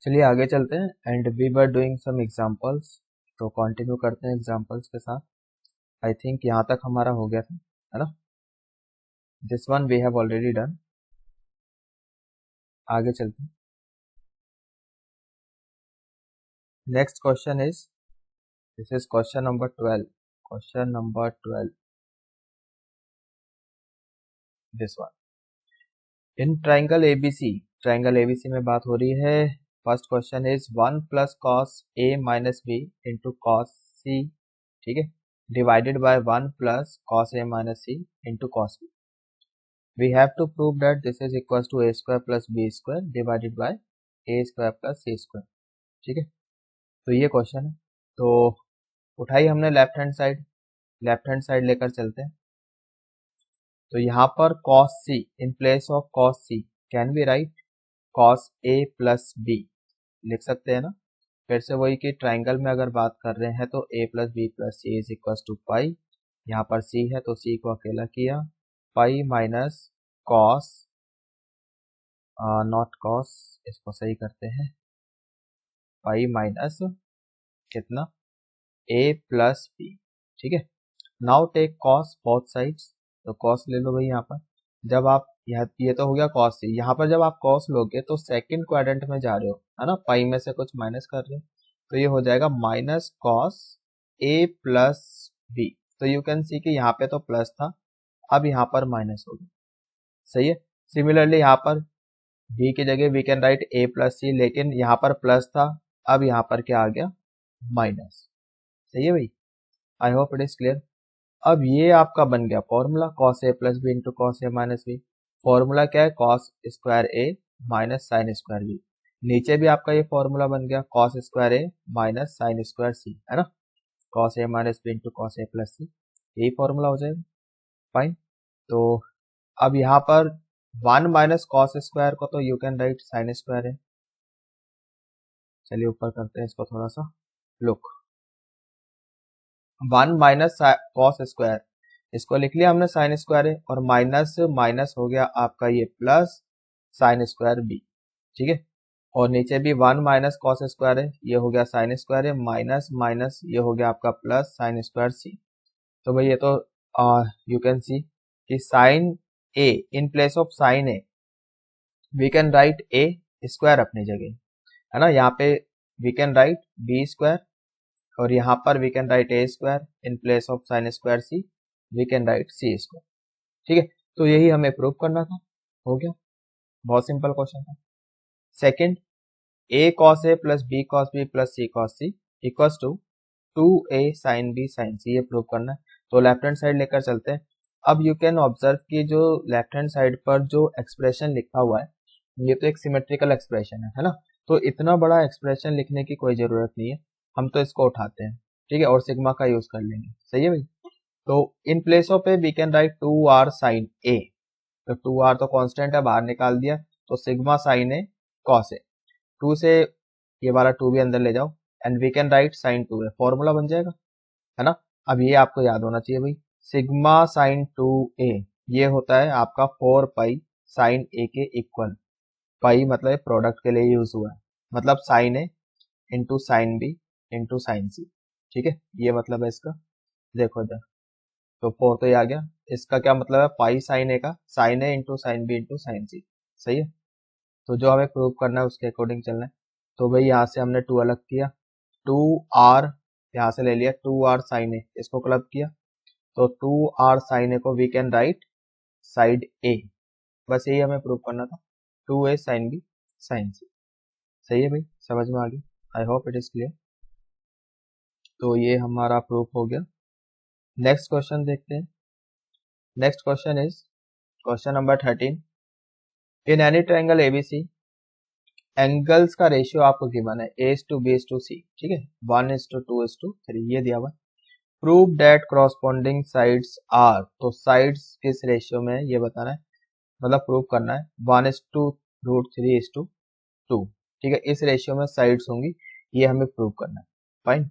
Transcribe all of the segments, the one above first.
चलिए आगे चलते हैं and we are doing some examples. तो कंटिन्यू करते हैं एग्जांपल्स के साथ। आई थिंक यहाँ तक हमारा हो गया था, है ना। This one we have already done. आगे चलते हैं। Next question is, this is question number 12। Question number 12, this one. In triangle ABC में बात हो रही है। First question is 1 plus cos A minus B into cos C, ठीक है, divided by 1 plus cos A minus C into cos B. We have to prove that this is equal to A square plus B square divided by A square plus C square, ठीक है। तो ये question है। तो उठाई हमने left hand side लेकर चलते हैं। तो यहाँ पर cos c in place of cos c can be write cos a plus B, लिख सकते हैं ना। फिर से वही कि ट्राइंगल में अगर बात कर रहे हैं तो a plus B plus C is equal to pi. यहाँ पर c है तो c को अकेला किया, pi minus cos, not cos, इसको सही करते हैं, पाई माइनस कितना a प्लस बी, ठीक है। Now take cos both sides, तो कॉस ले लो भाई। यहाँ पर जब आप ये तो हो गया कॉस सी, यहाँ पर जब आप कॉस लोगे तो सेकंड क्वाड्रेंट में जा रहे हो, है ना, पाई में से कुछ माइनस कर रहे हो, तो ये हो जाएगा minus cos A plus B. तो यू कैन सी कि यहाँ पे तो प्लस था, अब यहाँ पर माइनस हो गया, सही है। सिमिलरली यहाँ पर बी की जगह we can write A plus C, लेकिन यहाँ पर प्लस था, अब यहाँ पर क्या आ गया, माइनस, सही है भाई। I hope it is clear. अब ये आपका बन गया formula cos a plus B into cos A minus B. Formula क्या है, cos square A minus sine square B. नीचे भी आपका ये फॉर्मूला बन गया cos square A minus sine square C, है ना। cos a minus B into cos A plus C, यही फॉर्मूला हो जाएगा, फाइन। तो अब यहाँ पर 1 माइनस कॉस स्क्वायर को तो you can write sign square है। चलिए ऊपर करते हैं इसको थोड़ा सा, लुक 1 माइनस कॉस स्क्वायर, इसको लिख लिया हमने साइन स्क्वायर है, और माइनस माइनस हो गया आपका ये प्लस साइन स्क्वायर बी, ठीक है। और नीचे भी 1 माइनस कॉस स्क्वायर है, ये हो गया साइन स्क्वायर है, माइनस माइनस ये हो गया आपका प्लस साइन स्क्वायर सी। तो भाई ये तो यू कैन सी कि sine A in place of sine A we can write A square अपनी जगह, है ना। यहाँ पे we can write B square, और यहाँ पर we can write A square in place of sine square C, we can write C square, ठीक है। तो यही हमें प्रूव करना था, हो गया, बहुत सिंपल क्वेश्चन था। Second, a cos a plus B cos b plus C cos c equals to 2a sin b sin c, ये प्रूव करना है। तो लेफ्ट हैंड साइड लेकर चलते हैं। अब यू कैन ऑब्जर्व कि जो लेफ्ट हैंड साइड पर जो एक्सप्रेशन लिखा हुआ है, ये तो एक सिमेट्रिकल एक्सप्रेशन है ना। तो इतना बड़ा एक्सप्रेशन लिखने की कोई जरूरत नहीं है, हम तो इसको उठाते हैं, ठीक है, और सिग्मा का यूज कर लेंगे, सही है भाई। तो in place of A we can write 2r sine A, तो 2r तो कांस्टेंट है, बाहर निकाल दिया, तो sigma sine A cos A, 2 से ये वाला 2 भी अंदर ले जाओ, and we can write sine 2 A, formula बन जाएगा, है ना। अब ये आपको याद होना चाहिए भाई, सिग्मा साइन 2a ये होता है आपका 4 पाई साइन ए के इक्वल। पाई मतलब प्रोडक्ट के लिए यूज हुआ है, मतलब sine A into sine B into sine C, ठीक है, ये मतलब है इसका। देखो इधर, तो 4 तो ये आ गया, इसका क्या मतलब है, पाई साइन ए का sine A into sine B into sine C, सही है। तो जो हमें प्रूव करना है उसके अकॉर्डिंग चलना है। तो भाई यहाँ से हमने 2 अलग किया, 2r यहाँ से ले लिया, 2r साइन ए, इसको क्लब किया, तो 2r साइन ए को वी कैन राइट साइड ए, बस यही हमें प्रूव करना था, 2a sine B sign C, सही है भाई, समझ में आ गया, आई होप इट इज क्लियर। तो ये हमारा प्रूफ हो गया। नेक्स्ट क्वेश्चन देखते हैं। Next question is question number 13। In any triangle ABC angles का रेशियो आपको गिवन है a:b:c, ठीक है, 1:2:3, ये दिया हुआ। Prove that corresponding sides are, तो साइड्स किस रेशियो में है ये बताना है, मतलब प्रूव करना है 1:√3:2, ठीक है, इस रेशियो में साइड्स होंगी, ये हमें प्रूव करना है, फाइन।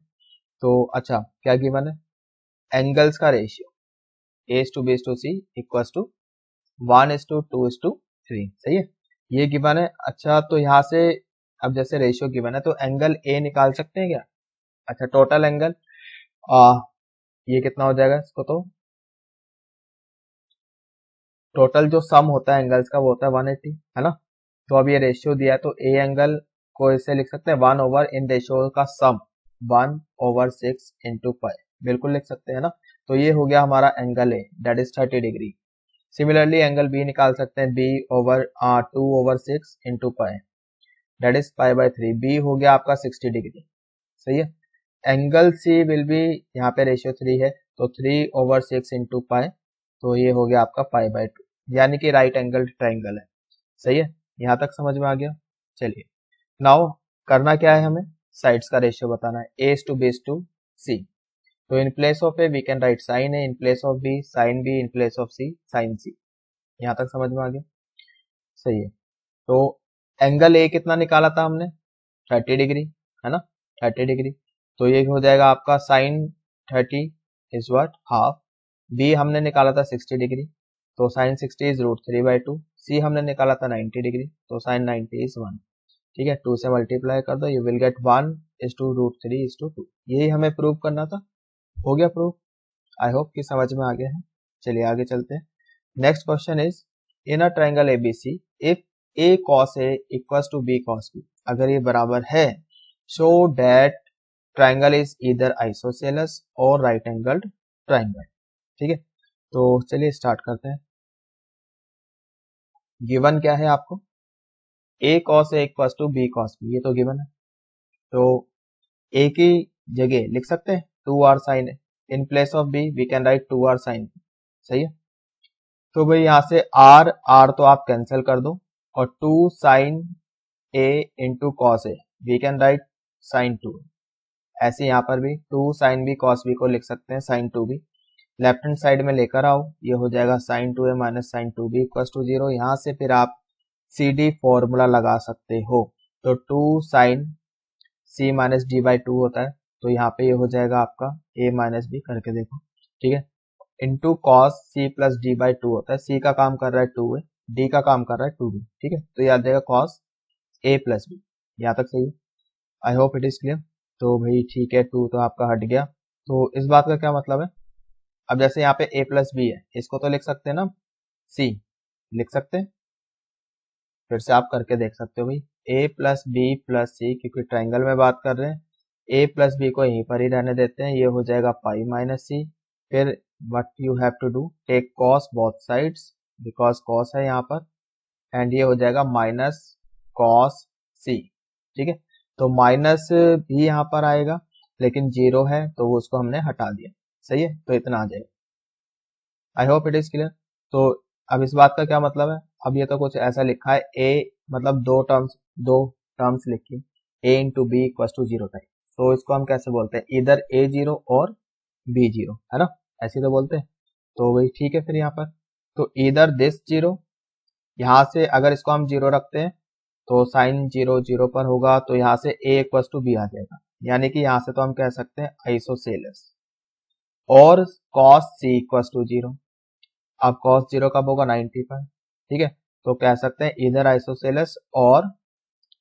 तो अच्छा क्या गिवन है, एंगल्स का रेशियो a:b:c इक्वल्स टू 1:2:3, सही है, ये गिवन है। अच्छा तो यहाँ से अब जैसे रेशियो गिवन है तो एंगल ए निकाल सकते हैं क्या? अच्छा, टोटल एंगल ये कितना हो जाएगा इसको, तो टोटल जो सम होता है एंगल्स का वो होता है 180, है ना। तो अब ये रेशियो दिया है तो ए एंगल को इसे लिख सकते हैं 1 ओवर इन रेशियो का सम 1/6 इंटू पाई, बिल्कुल लिख सकते हैं ना। तो ये हो गया हमारा एंगल ए, दैट इज 30 डिग्री। सिमिलरली एंगल बी निकाल सकते हैं, B over 2/6 into pi, that is पाई/3। बी हो गया आपका 60 डिग्री, सही है। एंगल सी विल बी, यहाँ पे रेशियो 3 है तो 3/6 इंटू पाई, तो ये हो गया आपका पाई/2, यानी कि राइट एंगल ट्राइंगल है, सही है। यहाँ तक समझ में आ गया। चलिए नाउ करना क्या है, हमें साइड्स का रेशियो बताना है, a to b to c। तो in place of A we can write sine A, in place of B sine B, in place of C sine C. यहाँ तक समझ में आ गया, सही है। तो एंगल ए कितना निकाला था हमने, 30 डिग्री, है ना, 30 डिग्री। तो ये हो जाएगा आपका sine 30 is what half. B हमने निकाला था 60 डिग्री, तो साइन 60 इज √3/2। सी हमने निकाला था 90 डिग्री, तो साइन 90 इज 1। ठीक है, 2 से मल्टीप्लाई कर दो, यू विल गेट 1:√3:2। यही हमें प्रूव करना था, हो गया प्रूव। आई होप कि समझ में आ गया है। चलिए आगे चलते हैं। Next question is, in a triangle ABC if a cos a equals to b cos b, अगर ये बराबर है, show that triangle is either isosceles or right angled triangle. ठीक है, तो चलिए स्टार्ट करते हैं। गिवन क्या है आपको, a cos a equals to b cos b, ये तो गिवन है। तो a की जगह लिख सकते हैं 2r sin a, in place of b we can write 2r sin b, सही है। तो भाई यहाँ से r तो आप कैंसिल कर दो, और 2 sin a into cos A we can right sin 2। ऐसे यहाँ पर भी 2 sin b cos b को लिख सकते हैं sin 2b। Left hand side में लेकर आओ, ये हो जाएगा sin 2a minus sin 2b equals to 0। यहाँ से फिर आप CD फॉर्मूला लगा सकते हो, तो 2 sin c माइनस d/2 होता है, तो यहाँ पे ये हो जाएगा आपका a माइनस b, करके देखो, ठीक है, into cos c plus d/2 होता है, c का काम कर रहा है 2a, d का काम कर रहा है 2b, ठीक है, तो याद रहेगा cos a प्लस b। यहाँ तक सही है, आई होप इट इज क्लियर। तो भाई ठीक है, 2 तो आपका हट गया। तो इस बात का क्या मतलब है, अब जैसे यहाँ पे a प्लस बी है, इसको तो लिख सकते हैं ना c, लिख सकते हैं, फिर से आप करके देख सकते हो भाई, a प्लस बी प्लस सी, क्योंकि ट्राइंगल में बात कर रहे हैं, a प्लस बी को यहीं पर ही रहने देते हैं, ये हो जाएगा पाई माइनस सी। फिर what you have to do, take cos both sides, because cos है यहाँ पर, एंड ये हो जाएगा माइनस कॉस सी। ठीक है, तो माइनस भी यहाँ पर आएगा, लेकिन 0 है तो वो उसको हमने हटा दिया, सही है, तो इतना आ जाएगा। आई होप इट इज क्लियर। तो अब इस बात का क्या मतलब है, अब ये तो कुछ ऐसा लिखा है, a मतलब दो टर्म्स लिखी, a into B equal to 0 type, तो इसको हम कैसे बोलते हैं, इधर a0 और b0, है ना, ऐसे तो बोलते हैं। तो वही ठीक है, फिर यहाँ पर तो इधर दिस 0, यहाँ से अगर इसको हम 0 रखते हैं तो साइन 0 0 पर होगा, तो यहाँ से a इक्वल टू b आ जाएगा, यानी कि यहाँ से तो हम कह सकते हैं आइसोसेलेस। और cos c इक्वल टू 0, अब cos 0 कब होगा, 90 पर, ठीक है, तो कह सकते हैं इधर isosceles or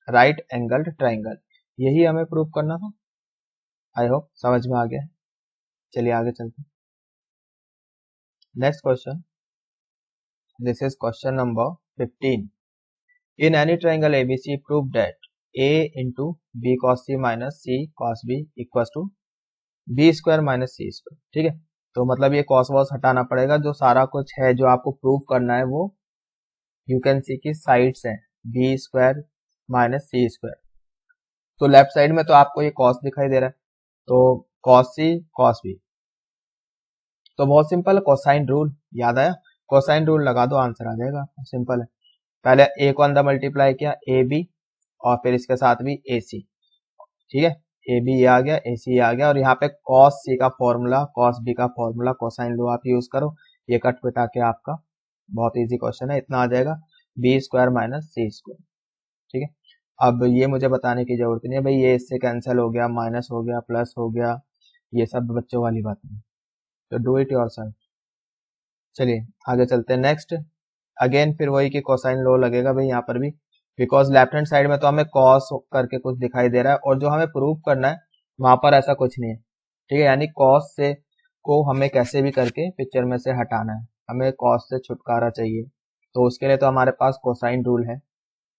right angled triangle. यही हमें प्रूव करना था। आई होप समझ में आ गया है। चलिए आगे चलते हैं। Next question, this is question number 15। In any triangle ABC prove that a into B cos C minus C cos B equal to B square minus C square. ठीक है, तो मतलब ये कॉस वॉस हटाना पड़ेगा, जो सारा कुछ है जो आपको प्रूव करना है वो यू कैन सी की साइड्स है, बी स्क्वायर माइनस सी स्क्वायर। तो लेफ्ट साइड में तो आपको ये कॉस दिखाई दे रहा है, तो कॉस सी कॉस बी, तो बहुत सिंपल है, कोसाइन रूल याद आया, कोसाइन रूल लगा दो, आंसर आ जाएगा, सिंपल है। पहले ए को अंदर मल्टीप्लाई किया, ए बी, और फिर इसके साथ भी ए सी, ठीक है, ए बी ये आ गया, ए सी आ गया, और यहाँ पे कॉस सी का फॉर्मूला कॉस बी का फॉर्मूला कोसाइन लो आप यूज करो, ये कट पिटा के आपका बहुत इजी क्वेश्चन है, इतना आ जाएगा बी स्क्वायर माइनस सी स्क्वायर। ठीक है, अब ये मुझे बताने की जरूरत नहीं है भाई, ये इससे कैंसिल हो गया, माइनस हो गया, प्लस हो गया, ये सब बच्चों वाली बातें हैं, तो डू इट योरसेल्फ। चलिए आगे चलते हैं। नेक्स्ट अगेन फिर वही कि कोसाइन लो लगेगा भाई यहाँ पर भी, बिकॉज लेफ्ट हैंड साइड में तो हमें कॉस करके कुछ दिखाई दे रहा है और जो हमें प्रूव करना है वहां पर ऐसा कुछ नहीं है, ठीक है। यानी कॉस से को हमें कैसे भी करके पिक्चर में से हटाना है, हमें कॉस से छुटकारा चाहिए, तो उसके लिए तो हमारे पास कोसाइन रूल है,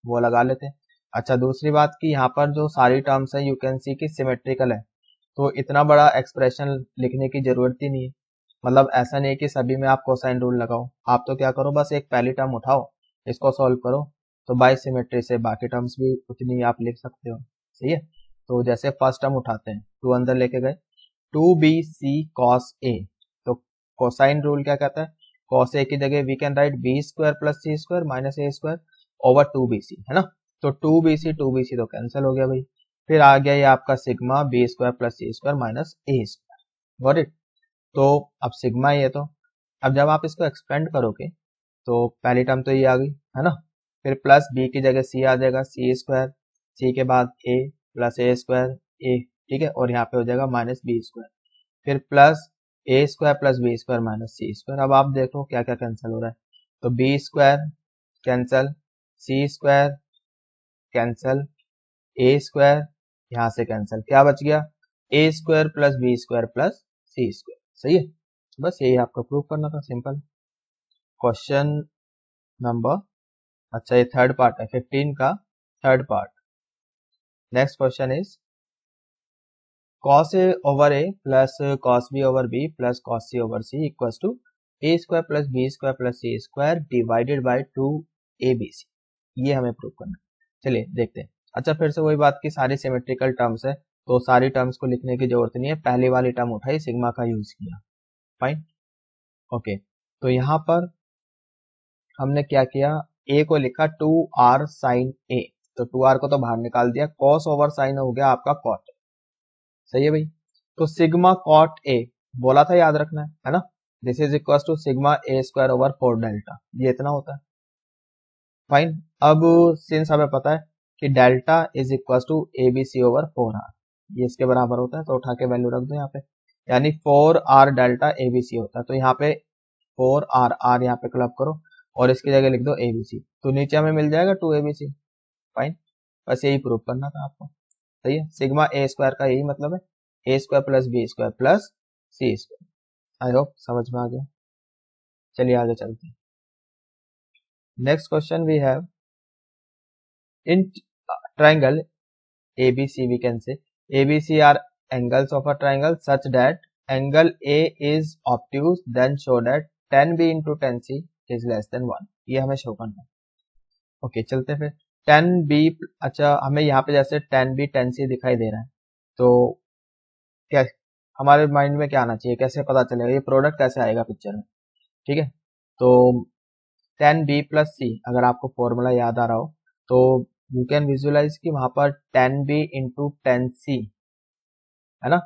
वो लगा लेते हैं। अच्छा, दूसरी बात कि यहाँ पर जो सारी टर्म्स है यू कैन सी की सिमेट्रिकल है, तो इतना बड़ा एक्सप्रेशन लिखने की जरूरत ही नहीं है। मतलब ऐसा नहीं है कि सभी में आप कोसाइन रूल लगाओ, आप तो क्या करो, बस एक पहली टर्म उठाओ, इसको सॉल्व करो, तो बाई सिमेट्री से बाकी टर्म्स भी उतनी आप लिख सकते हो, सही है। तो जैसे फर्स्ट टर्म उठाते हैं, टू अंदर लेके गए, 2bc cos a, तो कोसाइन रूल क्या कहता है, cos a की जगह we can write B square plus C square minus A square over 2bc, है ना। तो 2bc तो कैंसिल हो गया भाई, फिर आ गया ये आपका sigma B square plus C square minus A square, got it. तो अब सिग्मा ये तो, अब जब आप इसको एक्सपेंड करोगे तो पहली टर्म तो ये आ गई, है ना। फिर प्लस बी की जगह सी आ जाएगा, सी स्क्वायर, सी के बाद ए प्लस ए स्क्वायर ए, ठीक है, और यहाँ पे हो जाएगा माइनस बी स्क्वायर, फिर प्लस ए square plus B square minus सी स्क्वायर। अब आप देखो क्या क्या कैंसिल हो रहा है, तो B square cancel, c square cancel, a square यहाँ से कैंसिल, क्या बच गया, a square plus B square plus C square, सही है। बस यही आपको प्रूव करना था, सिंपल। क्वेश्चन नंबर, अच्छा ये थर्ड पार्ट है 15 का third part. Next question is cos a over a plus cos b over b plus cos c over c equals to a square plus b square plus c square divided by 2abc, ये हमें prove करना है। चलिए देखते हैं। अच्छा, फिर से वही बात की सारी सिमेट्रिकल टर्म्स है, तो सारी टर्म्स को लिखने की जरूरत नहीं है, पहली वाली टर्म उठाई, सिग्मा का यूज किया, फाइन, ओके। तो यहाँ पर हमने क्या किया, a को लिखा 2r साइन a, तो 2r को तो बाहर निकाल दिया, cos ओवर साइन हो गया आपका cot, सही है भाई। तो सिग्मा कॉट ए बोला था, याद रखना है ना, this is equal to sigma A square over 4 delta, ये इतना होता है, फाइन। अब सिंस हमें पता है कि delta is equal to A B C over 4r, ये इसके बराबर होता है, तो उठा के वैल्यू रख दो यहाँ पे, यानी 4r डेल्टा ए बी सी होता है, तो यहाँ पे 4r यहाँ पे क्लब करो और इसकी जगह लिख दो ए बी सी, तो नीचे हमें मिल जाएगा 2abc, फाइन। बस यही प्रूव करना था आपको, सही है। सिग्मा ए स्क्वायर का यही मतलब है, a square plus B square plus C square. I hope समझ में आ गया। चलिए आगे चलते हैं। Next question we have in triangle ABC, we can say ABC are angles of a triangle such that angle A is obtuse, then show that tan B into tan C is less than 1, ये हमें show करना है। Okay, चलते फिर tan B, अच्छा हमें यहाँ पे जैसे tan B tan C दिखाई दे रहा है, तो क्या हमारे माइंड में क्या आना चाहिए, कैसे पता चलेगा ये प्रोडक्ट कैसे आएगा पिक्चर में, ठीक है। तो tan B प्लस C, अगर आपको फॉर्मूला याद आ रहा हो तो यू कैन विजुअलाइज कि वहां पर tan B into tan C, है ना,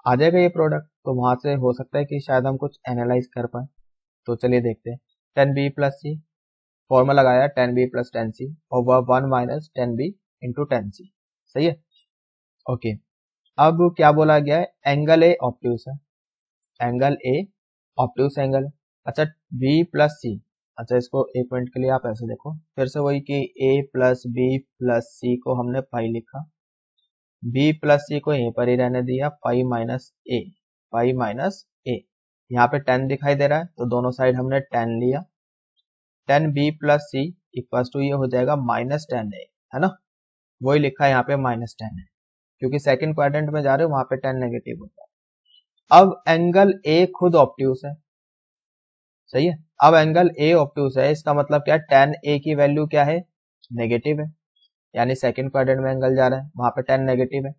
आ जाएगा ये प्रोडक्ट, तो वहां से हो सकता है कि शायद हम कुछ एनालाइज कर पाए। तो चलिए देखते हैं, tan B plus C, formula लगाया tan B plus tan C over 1 minus tan B into tan C, सही है, ओके। अब क्या बोला गया है, एंगल ए ऑब्ट्यूस है, एंगल ए ऑब्ट्यूस एंगल है। अच्छा, B प्लस C, अच्छा इसको एक मिनट के लिए आप ऐसे देखो, फिर से वही कि A plus B plus C को हमने पाई लिखा, B प्लस C को यहीं पर ही रहने दिया, pi minus A, pi minus A, यहाँ पे 10 दिखाई दे रहा है तो दोनों साइड हमने 10 लिया, 10 B plus C equal to ये हो जाएगा माइनस 10A, है ना, वही लिखा है यहाँ पे माइनस 10 है, क्योंकि सेकंड क्वाड्रेंट में जा रहे हो वहां पे 10 नेगेटिव होता है। अब एंगल A खुद ऑब्ट्यूस है, सही है, अब एंगल A ऑब्ट्यूस है, इसका मतलब क्या है, tan A की वैल्यू क्या है, नेगेटिव है, यानी सेकंड क्वाड्रेंट में एंगल जा रहा है, वहां पे 10 नेगेटिव है,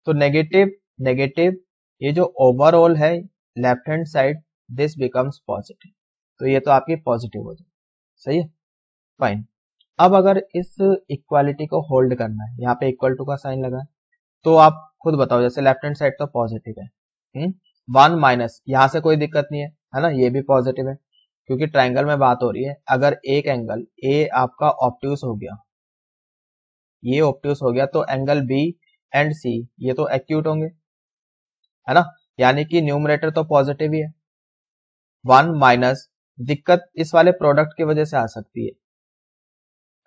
तो नेगेटिव नेगेटिव ये जो ओवरऑल है left hand side this becomes positive, तो ये तो आपकी पॉजिटिव हो जाए, सही है, फाइन। अब अगर इस इक्वालिटी को होल्ड करना है, यहाँ पे इक्वल टू का साइन लगा है, तो आप खुद बताओ, जैसे लेफ्ट हैंड साइड तो पॉजिटिव है, 1 माइनस, यहाँ से कोई दिक्कत नहीं है ना, ये भी पॉजिटिव है, क्योंकि ट्राइंगल में बात हो रही है, अगर एक एंगल ए आपका ऑब्ट्यूस हो गया, ये ऑब्ट्यूस हो गया, तो एंगल बी एंड सी ये तो एक्यूट होंगे, है ना, यानी कि न्यूमरेटर तो पॉजिटिव ही है। 1 माइनस, दिक्कत इस वाले प्रोडक्ट की वजह से आ सकती है,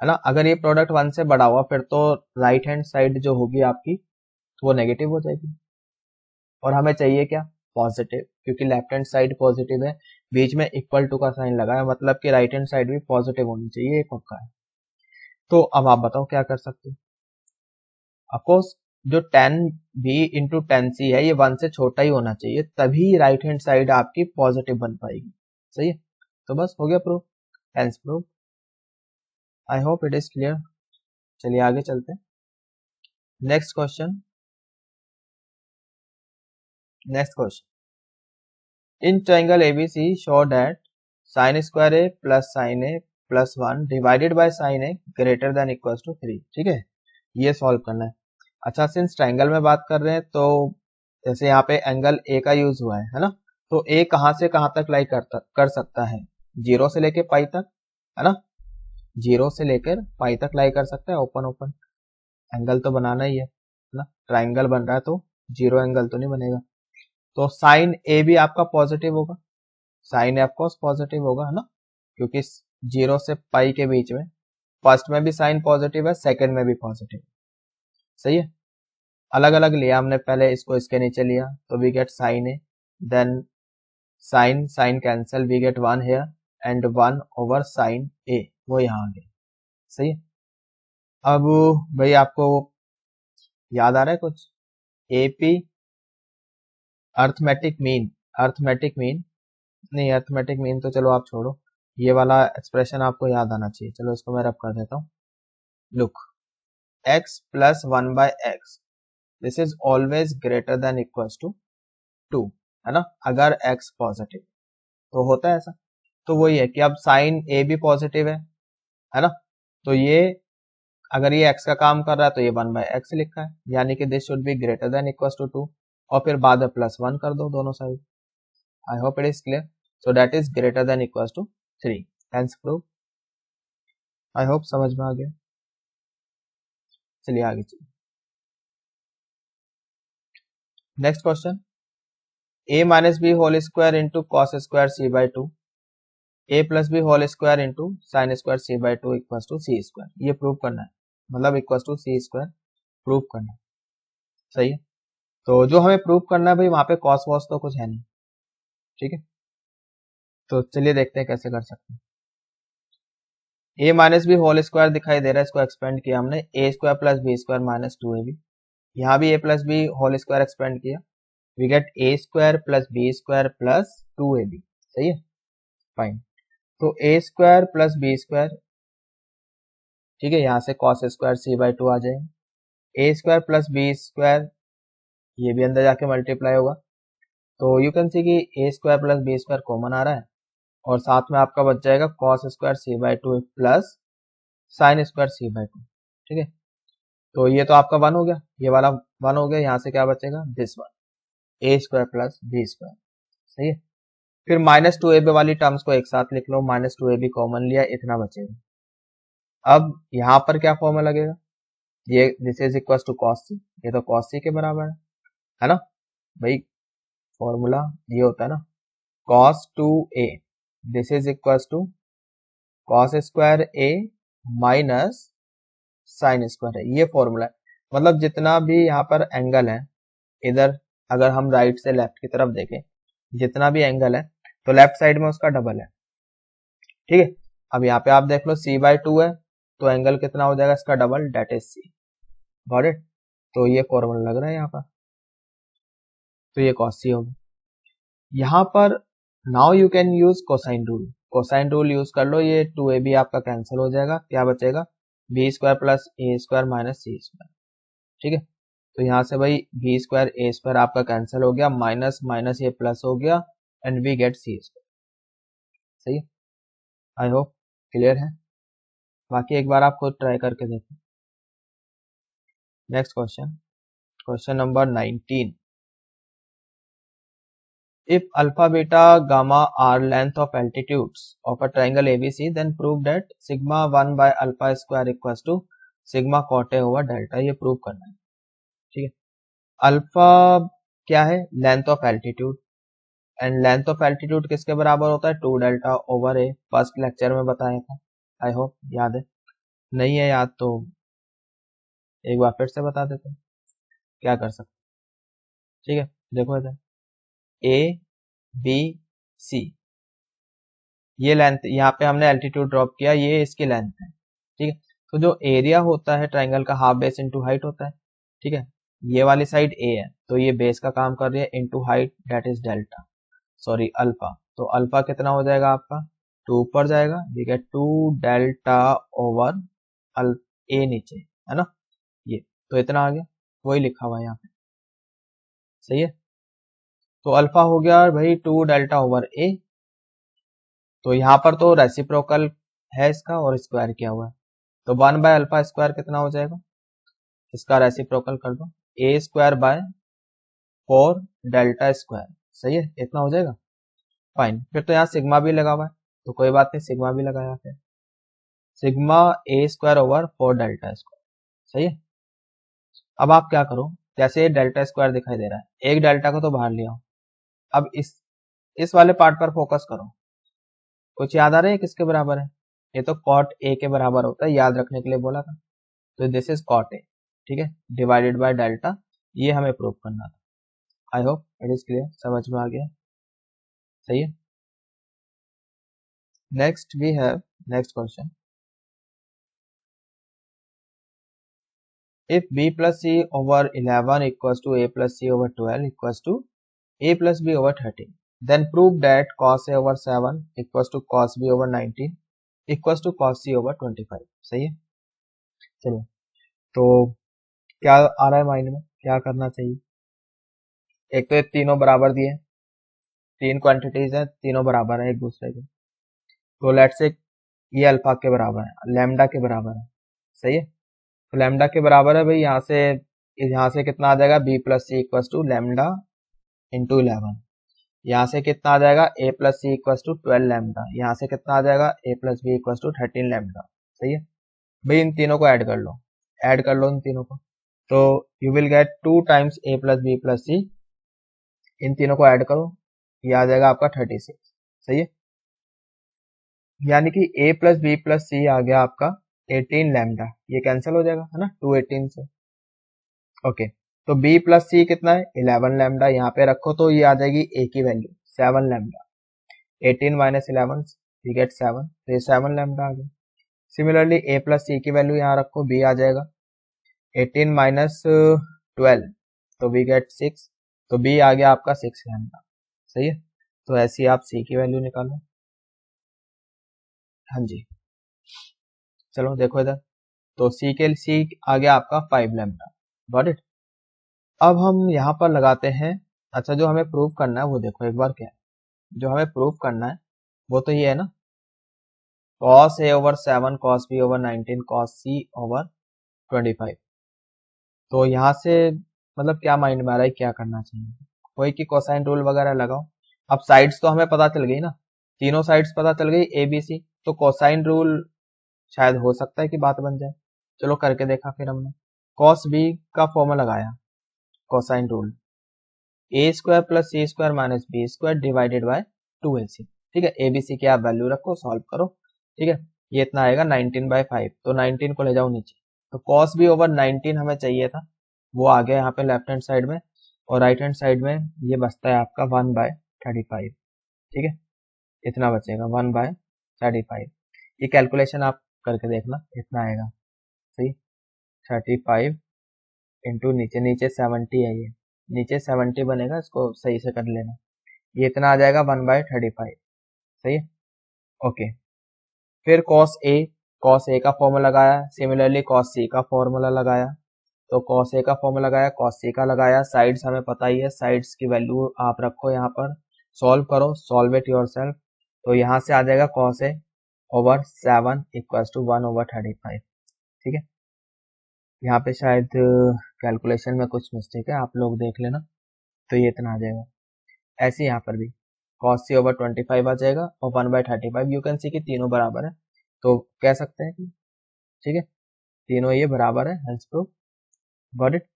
है ना। अगर ये प्रोडक्ट 1 से बड़ा हुआ फिर तो राइट हैंड साइड जो होगी आपकी वो नेगेटिव हो जाएगी, और हमें चाहिए क्या, पॉजिटिव, क्योंकि लेफ्ट हैंड साइड पॉजिटिव है, बीच में इक्वल टू का साइन लगा है, मतलब कि राइट हैंड साइड भी पॉजिटिव होनी चाहिए, ये पक्का है। तो अब आप बताओ क्या कर सकते हो। ऑफकोर्स जो 10b इंटू 10c है ये 1 से छोटा ही होना चाहिए, तभी राइट हैंड साइड आपकी पॉजिटिव बन पाएगी। सही है, तो बस हो गया proof, hence proof. I hope it is clear. चलिए आगे चलते हैं। Next question, in triangle ABC show that sin square a plus sin a plus 1 divided by sin a greater than equal to 3। ठीक है, ये सॉल्व करना है। अच्छा, सिंस ट्रायंगल में बात कर रहे हैं तो जैसे यहाँ पे एंगल ए का यूज हुआ है ना, तो ए कहाँ से कहाँ तक लाई कर सकता है, 0 से लेके पाई तक, है ना, 0 से लेकर पाई तक लाई कर सकता है। ओपन ओपन एंगल तो बनाना ही है ना, ट्रायंगल बन रहा है तो 0 एंगल तो नहीं बनेगा। तो साइन ए भी आपका पॉजिटिव होगा, साइन ए ऑफकोर्स पॉजिटिव होगा, है ना, क्योंकि 0 से पाई के बीच में फर्स्ट में भी साइन पॉजिटिव है, सेकंड में भी पॉजिटिव। सही है, अलग अलग लिया हमने, पहले इसको इसके नीचे लिया तो we get sine A, then sine sine cancel, we get 1 here and 1 over sine A, वो यहाँ आ गया। सही है, अब भाई आपको याद आ रहा है कुछ, AP arithmetic mean, arithmetic mean नहीं, अर्थमेटिक मीन तो चलो आप छोड़ो, ये वाला एक्सप्रेशन आपको याद आना चाहिए। चलो इसको मैं रब कर देता हूँ। Look, x plus 1 by x, this is always greater than equals to 2, है ना, अगर x पॉजिटिव तो होता है ऐसा। तो वही है कि अब साइन ए भी पॉजिटिव है ना, तो ये अगर ये x का काम कर रहा है तो ये 1 बाय एक्स लिखा है, यानी कि this should be greater than equals to 2, और फिर बाद में प्लस 1 कर दो दोनों side. I hope it is clear. So that is greater than equals to 3, hence proof. I hope समझ में आ गया। चलिए आगे चलिए। Next question, a minus B whole square into cos square C by 2, a plus B whole square into sine square C by 2 equal to C square, ये prove करना है, मतलब equal to C square prove करना है। सही है, तो जो हमें प्रूव करना है भाई वहां पे कॉस वॉस तो कुछ है नहीं। ठीक है, तो चलिए देखते हैं कैसे कर सकते हैं। a minus B whole square दिखाई दे रहा है, इसको एक्सपेंड किया हमने, a square plus B square minus 2ab, यहाँ भी a plus B whole square expand किया, we get a square plus B square plus 2ab। सही है, फाइन। तो a square plus B square, ठीक है, यहाँ से कॉस स्क्वायर सी बाई 2 आ जाएगा, a square plus B square ये भी अंदर जाके मल्टीप्लाई होगा, तो यू कैन सी कि a square plus B square common आ रहा है, और साथ में आपका बच जाएगा cos square C by 2 plus sine square C by 2। ठीक है, तो ये तो आपका 1 हो गया, ये वाला 1 हो गया, यहाँ से क्या बचेगा, this one, A square plus B square. सही है, फिर माइनस 2ab वाली टर्म्स को एक साथ लिख लो, माइनस 2ab कॉमन लिया, इतना बचेगा। अब यहाँ पर क्या फॉर्मूला लगेगा, ये this is equal to cos C, ये तो कॉस सी के बराबर है ना भाई, फॉर्मूला ये होता है ना, cos 2a, this is equal to cos square a minus sine square है, ये फॉर्मूला है। मतलब जितना भी यहाँ पर एंगल है, इधर अगर हम राइट से लेफ्ट की तरफ देखें, जितना भी एंगल है तो लेफ्ट साइड में उसका डबल है। ठीक है, अब यहाँ पे आप देख लो c बाई 2 है, तो एंगल कितना हो जाएगा इसका double, that is c। Got it, तो ये फॉर्मूला लग रहा है यहाँ पर, तो ये cos c होगा। यहाँ पर now you can use cosine rule, cosine rule use कर लो, ये 2ab आपका कैंसिल हो जाएगा, क्या बचेगा, बी स्क्वायर प्लस ए स्क्वायर माइनस सी स्क्वायर। ठीक है, तो यहाँ से भाई बी स्क्वायर ए स्क्वायर आपका कैंसिल हो गया, माइनस माइनस ये प्लस हो गया, and we get C square. सही है, आई होप क्लियर है, बाकी एक बार आप खुद ट्राई करके देखें। Next question, question number 19, if alpha beta gamma are length of altitudes of a triangle ABC, then prove that sigma 1 by alpha square equals to sigma cot A over delta, ये prove करना है। ठीक है, alpha क्या है, length of altitude, and length of altitude किसके बराबर होता है, 2 डेल्टा ओवर ए, फर्स्ट लेक्चर में बताया था, आई होप याद है। नहीं है याद तो एक बार फिर से बता देते हैं क्या कर सकते। ठीक है, देखो इधर ए बी सी, ये लेंथ, यहाँ पे हमने एल्टीट्यूड ड्रॉप किया, ये इसकी लेंथ है। ठीक है, तो जो एरिया होता है ट्राइंगल का हाफ बेस इंटू हाइट होता है। ठीक है, ये वाली साइड ए है तो ये बेस का काम कर रही है into height, that is delta, sorry alpha. तो अल्फा कितना हो जाएगा आपका, 2 ऊपर जाएगा, ठीक है, 2 डेल्टा ओवर अल ए नीचे, है ना, ये तो इतना आ गया, वही लिखा हुआ है यहाँ पे, सही है। तो अल्फा हो गया भाई 2 डेल्टा ओवर ए, तो यहाँ पर तो रेसिप्रोकल है इसका और स्क्वायर किया हुआ है, तो 1 बाय अल्फा स्क्वायर कितना हो जाएगा, इसका रेसिप्रोकल कर दो, ए स्क्वायर बाय 4 डेल्टा स्क्वायर, सही है, इतना हो जाएगा। फाइन, फिर तो यहाँ सिग्मा भी लगा हुआ है, तो कोई बात नहीं, सिग्मा भी लगाया, फिर sigma A square over 4 delta square, सही है। अब आप क्या करो, जैसे डेल्टा स्क्वायर दिखाई दे रहा है, एक डेल्टा को तो बाहर लिया, अब इस वाले पार्ट पर फोकस करो, कुछ याद आ रहा है किसके बराबर है, ये तो कॉट ए के बराबर होता है, याद रखने के लिए बोला था, तो दिस इज कॉट ए, ठीक है, डिवाइडेड बाय डेल्टा, ये हमें प्रूव करना था। I hope it is clear, समझ में आ गया, सही है। Next we have next question, if b plus c over 11 equals to a plus c over 12 equals to a plus b over 13, then prove that cos a over 7 equals to cos b over 19 equals to cos c over 25, सही है। चलो, तो क्या आ रहा है mind में, क्या करना चाहिए, एक तो ये तीनों बराबर दिए, तीन क्वांटिटीज है, तीनों बराबर है एक दूसरे के, तो लेट्स से ये अल्फा के बराबर है, लैम्डा के बराबर है, सही है। तो लैम्डा के बराबर है भाई, यहाँ से कितना आ जाएगा, b plus c equal to lambda into 11, यहाँ से कितना आ जाएगा, a plus c equal to 12 lambda, यहाँ से कितना आ जाएगा, a plus b equal to 13 lambda, सही है भाई। इन तीनों को ऐड कर लो, ऐड कर लो इन तीनों को, तो you will get 2 times a plus B plus c, इन तीनों को ऐड करो, ये आ जाएगा आपका 36, सही है। यानी कि a प्लस बी प्लस सी आ गया आपका 18 लैम्डा, ये कैंसिल हो जाएगा, है ना, 218 से, ओके। तो b प्लस सी कितना है, 11 लैम्डा, यहाँ पे रखो तो ये आ जाएगी a की value 7 lambda, 18 minus 11 we get 7, तो ये 7 लैम्डा आ गया। सिमिलरली a प्लस सी की वैल्यू यहाँ रखो, b आ जाएगा 18 माइनस 12, तो वी गेट 6, तो b आ गया आपका 6 लैम्डा, सही है। तो ऐसी आप c की वैल्यू निकालो, हाँ जी, चलो देखो इधर, तो सी आ गया आपका 5 लैम्डा, गॉट इट। अब हम यहाँ पर लगाते हैं, अच्छा जो हमें प्रूव करना है वो देखो एक बार क्या है, जो हमें प्रूव करना है वो तो ये है ना, cos a over 7 cos b over 19 cos c over 25, तो यहाँ से मतलब क्या माइंड में आ रहा है, क्या करना चाहिए, कोई की कोसाइन रूल वगैरह लगाओ। अब साइड्स तो हमें पता चल गई ना, तीनों साइड्स पता चल गई ए बी सी, तो कोसाइन रूल शायद हो सकता है कि बात बन जाए, चलो करके देखा फिर हमने, cos b का फॉर्मूला लगाया, cosine rule, A square plus C square minus B square divided by 2ac, ठीक है, एबीसी की आप वैल्यू रखो, सॉल्व करो, ठीक है, ये इतना आएगा 19/5, तो 19 को ले जाओ नीचे, तो cos b ओवर 19 हमें चाहिए था, वो आ गया यहाँ पे लेफ्ट हैंड साइड में, और राइट हैंड साइड में ये बचता है आपका 1/35, ठीक है, इतना बचेगा 1/35, ये कैलकुलेशन आप करके देखना, इतना आएगा, सही, 35 इंटू नीचे नीचे 70 है, ये नीचे 70 बनेगा, इसको सही से कर लेना, ये इतना आ जाएगा 1/35, सही है, ओके। फिर cos a का फॉर्मूला लगाया, सिमिलरली cos c का फॉर्मूला लगाया, तो cos a का फॉर्मूला लगाया, cos c का लगाया, साइड्स हमें पता ही है, साइड्स की वैल्यू आप रखो यहाँ पर, सॉल्व करो, सॉल्व इट योरसेल्फ, तो यहाँ से आ जाएगा cos a over 7 equals to 1/35, ठीक है। यहाँ पे शायद कैलकुलेशन में कुछ मिस्टेक है, आप लोग देख लेना, तो ये इतना आ जाएगा। ऐसे यहाँ पर भी cos c ओवर 25 आ जाएगा और 1/35, यू कैन सी कि तीनों बराबर है, तो कह सकते हैं कि ठीक है तीनों ये बराबर है, हेंस प्रूफ, गॉट इट।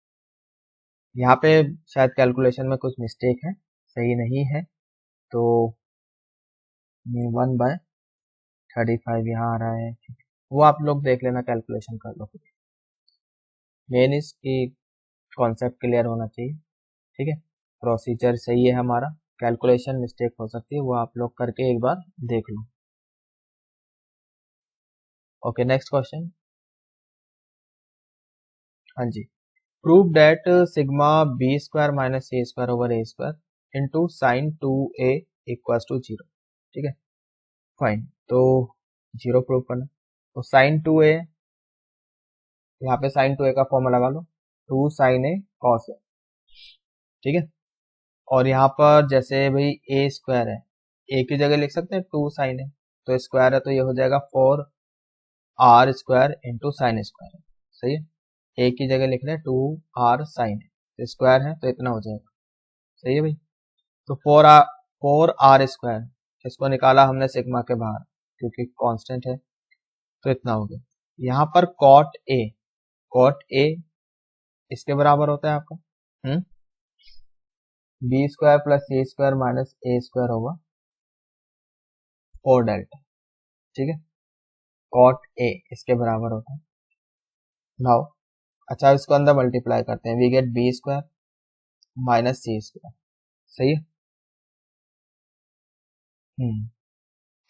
यहाँ पे शायद कैलकुलेशन में कुछ मिस्टेक है, सही नहीं है, तो 1/35 यहाँ आ रहा है, वो आप लोग देख लेना, कैलकुलेशन कर लो। मेन इसकी कॉन्सेप्ट क्लियर होना चाहिए, ठीक है। प्रोसीजर सही है हमारा, कैलकुलेशन मिस्टेक हो सकती है, वो आप लोग करके एक बार देख लो। Okay, next question. हाँ जी, prove that sigma B square minus A square over a square into sine 2a equals to 0। ठीक है, फाइन। तो 0 प्रूव करना, तो साइन 2a, यहाँ पे साइन 2a का फॉर्मूला लगा लो, 2 साइन ए कॉस ए। ठीक है, और यहाँ पर जैसे भाई ए स्क्वायर है, ए की जगह लिख सकते हैं 2 साइन ए, तो स्क्वायर है तो ये हो जाएगा 4 R square into sine square. सही है, ए की जगह लिख रहे हैं 2 आर साइन ए, तो स्क्वायर है तो इतना हो जाएगा। सही है भाई, तो 4 आर स्क्वायर, इसको निकाला हमने सिग्मा के बाहर क्योंकि कांस्टेंट है, तो इतना हो गया। यहाँ पर कॉट ए इसके बराबर होता है आपका बी स्क्वायर प्लस सी स्क्वायर माइनस ए स्क्वायर होगा 4 डेल्टा। ठीक है, कॉट ए इसके बराबर होता है। नाउ अच्छा, इसको अंदर मल्टीप्लाई करते हैं, we get B square minus C square. सही है।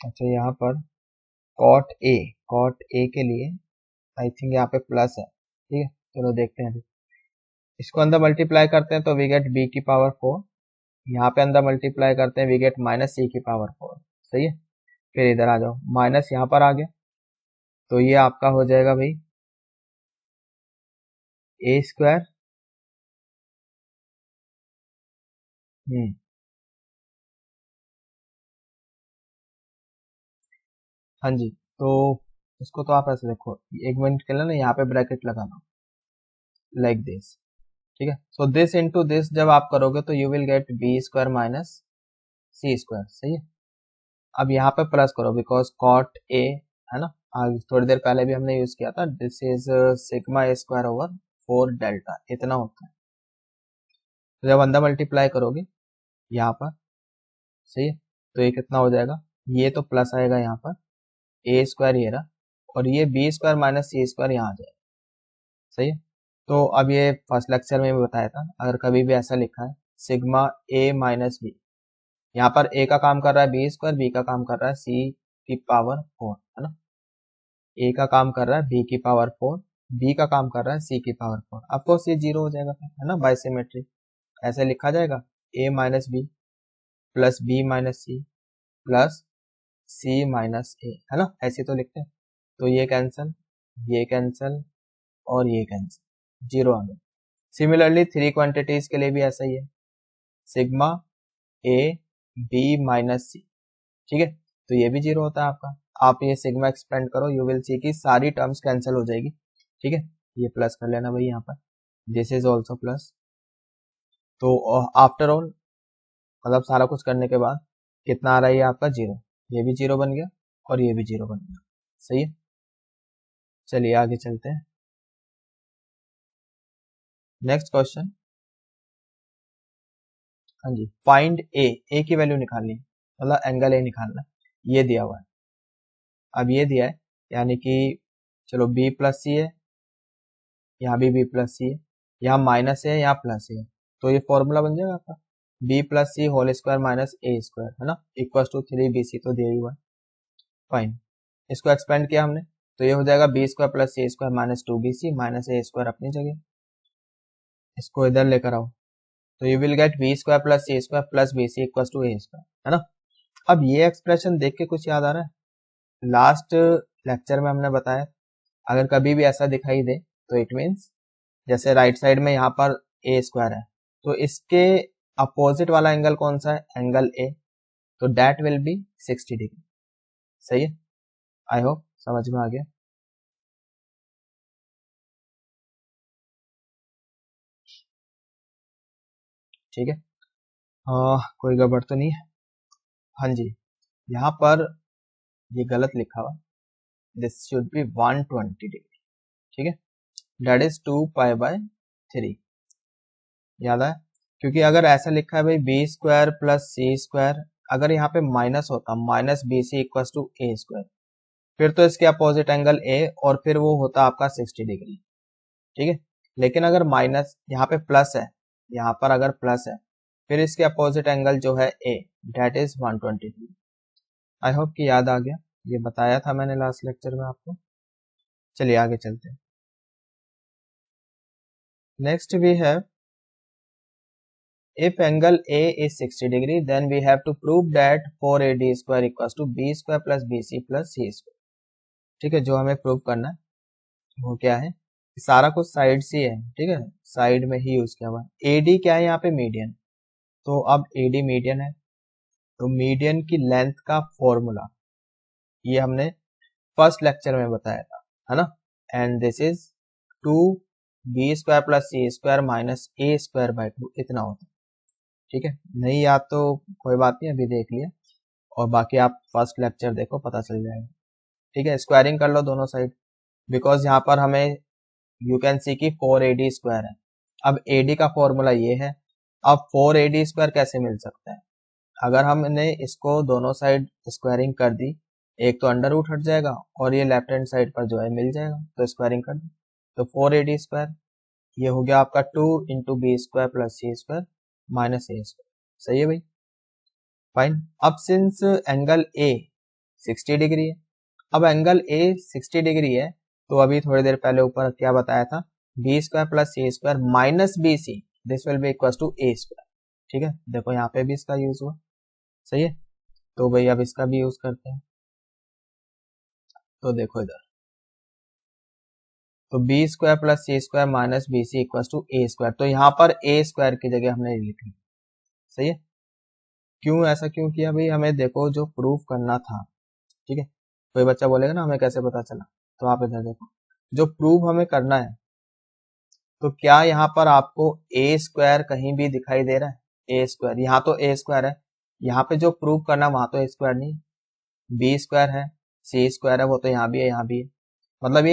अच्छा, यहाँ पर कॉट ए के लिए आई थिंक यहाँ पे प्लस है। ठीक है, चलो देखते हैं। इसको अंदर मल्टीप्लाई करते हैं तो वी गेट बी की पावर 4, यहाँ पे अंदर मल्टीप्लाई करते हैं वी गेट माइनस सी की पावर 4। सही है, फिर इधर आ जाओ, माइनस यहाँ पर आ गया, तो ये आपका हो जाएगा भाई ए स्क्वायर हाँ जी। तो इसको तो आप ऐसे देखो, एक मिनट के लिए ना यहाँ पे ब्रैकेट लगा लो लाइक दिस। ठीक है, सो दिस इनटू दिस जब आप करोगे तो you will get B square minus C square. सही है, अब यहाँ पे प्लस करो बिकॉज कॉट ए है ना, थोड़ी देर पहले भी हमने यूज किया था, this is sigma A square over 4 delta, इतना होता है। तो जब अंदर मल्टीप्लाई करोगे यहाँ पर, सही है, तो ये कितना हो जाएगा, ये तो प्लस आएगा यहाँ पर, ए स्क्वायर ये रहा, और ये बी स्क्वायर माइनस सी स्क्वायर यहाँ आ जाएगा। सही है, तो अब ये फर्स्ट लेक्चर में भी बताया था, अगर कभी भी ऐसा लिखा है सिग्मा ए माइनस बी, यहाँ पर ए का काम कर रहा है बी स्क्वायर, बी का काम कर रहा है सी की पावर 4, है ना। ए का काम कर रहा है बी की पावर 4, बी का काम कर रहा है सी की पावर 4, ऑफकोर्स ये 0 हो जाएगा, है ना, बाय सिमेट्री ऐसे लिखा जाएगा, a minus b plus b minus c plus c minus a, है ना, ऐसे तो लिखते हैं। तो ये कैंसल और ये कैंसिल, 0 आ गया। सिमिलरली 3 क्वांटिटीज के लिए भी ऐसा ही है, सिग्मा ए बी माइनस सी। ठीक है, तो ये भी 0 होता है आपका। आप ये सिग्मा एक्सपेंड करो, यू विल सी की सारी टर्म्स कैंसिल हो जाएगी। ठीक है, ये प्लस कर लेना भाई यहाँ पर, दिस इज ऑल्सो प्लस। तो आफ्टर ऑल मतलब सारा कुछ करने के बाद कितना आ रहा है ये आपका 0, ये भी 0 बन गया और ये भी 0 बन गया। सही है, चलिए आगे चलते हैं। Next question. हाँ जी, फाइंड ए की वैल्यू निकालनी, मतलब एंगल ए निकालना, ये दिया हुआ है। अब ये दिया है यानी कि चलो बी प्लस सी है, यहाँ भी बी प्लस सी है, यहाँ माइनस है यहाँ प्लस है, तो ये फॉर्मूला बन जाएगा आपका बी प्लस सी होल स्क्वायर माइनस ए स्क्वायर, है ना, इक्वल टू 3bc, तो दिया हुआ है। फाइन, इसको एक्सपेंड किया हमने, तो ये हो जाएगा बी स्क्वायर प्लस सी स्क्वायर माइनस 2bc माइनस ए स्क्वायर अपनी जगह, इसको इधर लेकर आओ, तो you will get B square plus C square plus B C equal to A square, है ना। अब ये एक्सप्रेशन देख के कुछ याद आ रहा है, लास्ट लेक्चर में हमने बताया अगर कभी भी ऐसा दिखाई दे तो इट मीन्स जैसे राइट साइड में यहाँ पर ए स्क्वायर है, तो इसके अपोजिट वाला एंगल कौन सा है, एंगल ए, तो दैट विल बी 60 डिग्री। सही है, आई होप समझ में आ गया। ठीक है, कोई गड़बड़ तो नहीं है। हाँ जी, यहाँ पर ये गलत लिखा हुआ, दिस शुड बी 120 डिग्री। ठीक है, दैट इज 2π/3, याद है, क्योंकि अगर ऐसा लिखा है भाई बी स्क्वायर प्लस सी स्क्वायर, अगर यहाँ पे माइनस होता minus B C equal to A square, फिर तो इसके अपोजिट एंगल ए और फिर वो होता आपका 60 डिग्री, ठीक है। लेकिन अगर माइनस यहाँ पे प्लस है, यहाँ पर अगर प्लस है, फिर इसके अपोजिट एंगल जो है A, that is 120 degree. I hope कि याद आ गया, ये बताया था मैंने लास्ट लेक्चर में आपको। चलिए आगे चलते हैं। Next we have if angle A is 60 degree then we have to prove that 4AD square equals to B square plus BC plus C square। ठीक है, जो हमें प्रूव करना है वो क्या है, सारा कुछ साइड से है, ठीक है, साइड में ही यूज किया हुआ है। AD क्या है यहाँ पे, मीडियन। तो अब AD मीडियन है, तो मीडियन की लेंथ का फॉर्मूला ये हमने फर्स्ट लेक्चर में बताया था, है ना। And this is 2B square plus C square minus A square by 2 इतना होता है, ठीक है। नहीं याद तो कोई बात नहीं, अभी देख लिया, और बाकी आप फर्स्ट लेक्चर देखो, पता चल जाएगा, ठीक है। स्क्वायरिंग कर लो दोनों साइड, बिकॉज यहाँ पर हमें यू कैन सी की 4AD स्क्वायर है। अब AD का फॉर्मूला ये है, अब 4AD स्क्वायर कैसे मिल सकता है, अगर हमने इसको दोनों साइड स्क्वायरिंग कर दी, एक तो अंडर रूट हट जाएगा और ये लेफ्ट हैंड साइड पर जो है मिल जाएगा, तो स्क्वायरिंग कर दी, तो 4AD स्क्वायर ये हो गया आपका 2 into B square plus C square minus A square. सही है भाई, फाइन। अब सिंस एंगल A 60 डिग्री है, अब एंगल A 60 डिग्री है, तो अभी थोड़ी देर पहले ऊपर क्या बताया था, B square plus C square minus BC this will be equal to A square, ठीक है। देखो यहाँ पे भी इसका यूज हुआ, सही है। तो भाई अब इसका भी यूज करते हैं, तो देखो इधर, तो B square plus C square minus BC equal to A square, तो यहाँ पर A स्क्वायर की जगह हमने लिख ली, सही है। क्यों ऐसा क्यों किया भाई, हमें देखो जो प्रूफ करना था, ठीक है। कोई बच्चा बोलेगा ना हमें कैसे पता चला, तो आप इधर देखो, जो प्रूफ हमें करना है, तो क्या यहाँ पर आपको A स्क्वायर कहीं भी दिखाई दे रहा है, A स्क्वायर, यहाँ तो A स्क्वायर है, यहाँ पे जो प्रूफ करना वहां तो A स्क्वायर नहीं, B स्क्वायर है, C स्क्वायर है, वो तो यहाँ भी है, यहाँ भी है, मतलब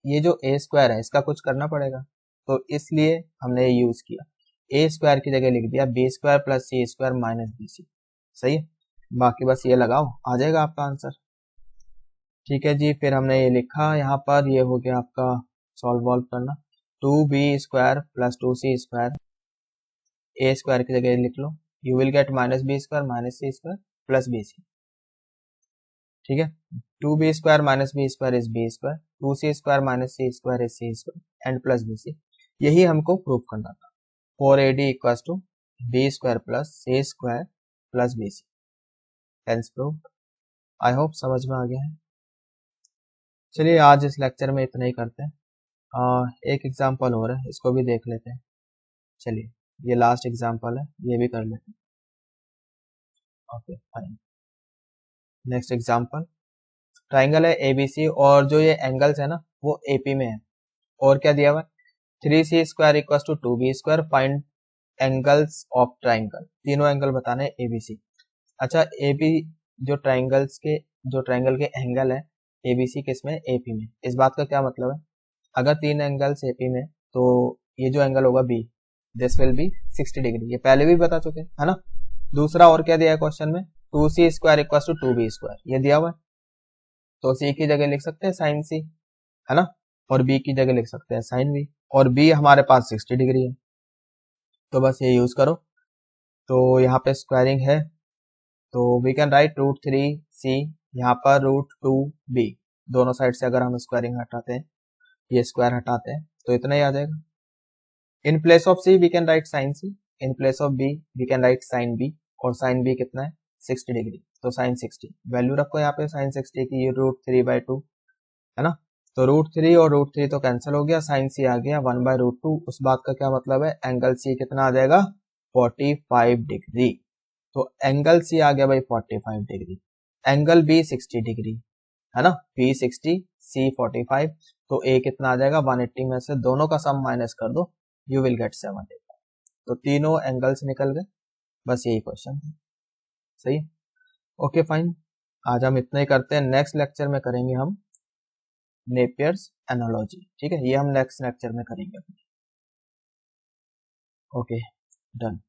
ये जो A स्क्वायर है इसका कुछ करना पड़ेगा, तो इसलिए हमने ये यूज किया, A स्क्वायर की जगह लिख दिया B square plus C square minus BC, सही है। बाकी बस ये लगाओ, आ जाएगा आपका आंसर, ठीक है जी। फिर हमने ये लिखा यहाँ पर, ये हो गया आपका सॉल्व वॉल्व करना, 2B square plus 2C square, A square की जगह लिख लो, you will get minus B square minus C square plus BC, ठीक है। 2B square minus B square is B square, 2C square minus C square is C square and plus BC, यही हमको prove करना था। 4AD equals to B square plus C square plus BC, hence proved. I hope समझ में आ गया है। चलिए आज इस लेक्चर में इतना ही करते हैं, एक एग्जाम्पल और है, इसको भी देख लेते हैं। चलिए ये लास्ट एग्जाम्पल है, ये भी कर लेते हैं। Okay fine, next example, triangle है ABC और जो ये एंगल्स है ना वो AP में है, और क्या दिया हुआ है, 3C square equal to 2B square, find angles of triangle, तीनों एंगल बताने ABC। अच्छा AB जो ट्राइंगल के एंगल है ABC किस में, AP में, इस बात का क्या मतलब है, अगर तीन एंगल्स AP में, तो ये जो एंगल होगा B this will B 60 degree, ये पहले भी बता चुके हैं, है ना। दूसरा और क्या दिया है क्वेश्चन में, 2C square equal to 2B square, ये दिया हुआ है, तो C की जगह लिख सकते हैं साइन C, है ना, और B की जगह लिख सकते हैं साइन B, और B हमारे पास 60 डिग्री है, तो बस ये यूज करो। तो यहाँ पे स्क्वायरिंग है, तो वी कैन राइट √3C, यहाँ पर √2B, दोनों साइड से अगर हम स्क्वायरिंग हटाते हैं, ये स्क्वायर हटाते हैं, तो इतना ही आ जाएगा। In place of C we can write sine C, in place of B we can write sine B, और साइन B कितना है 60 डिग्री, तो साइन 60 वैल्यू रखो यहाँ पे, साइन 60 की √3/2, है ना। तो √3 और √3 तो कैंसिल हो गया, साइन C आ गया 1/√2, उस बात का क्या मतलब है, एंगल C कितना आ जाएगा 45 डिग्री, तो एंगल C आ गया भाई 45 डिग्री, एंगल B 60 डिग्री, है ना, B 60 C 45, तो A कितना आ जाएगा 180 में से दोनों का सम माइनस कर दो, यू विल गेट 70, तो तीनों एंगल्स निकल गए, बस यही क्वेश्चन है, सही है। ओके फाइन, आज हम इतना ही करते हैं, नेक्स्ट लेक्चर में करेंगे हम नेपियर्स एनालॉजी, ठीक है, ये हम नेक्स्ट लेक्चर में करेंगे। Okay done.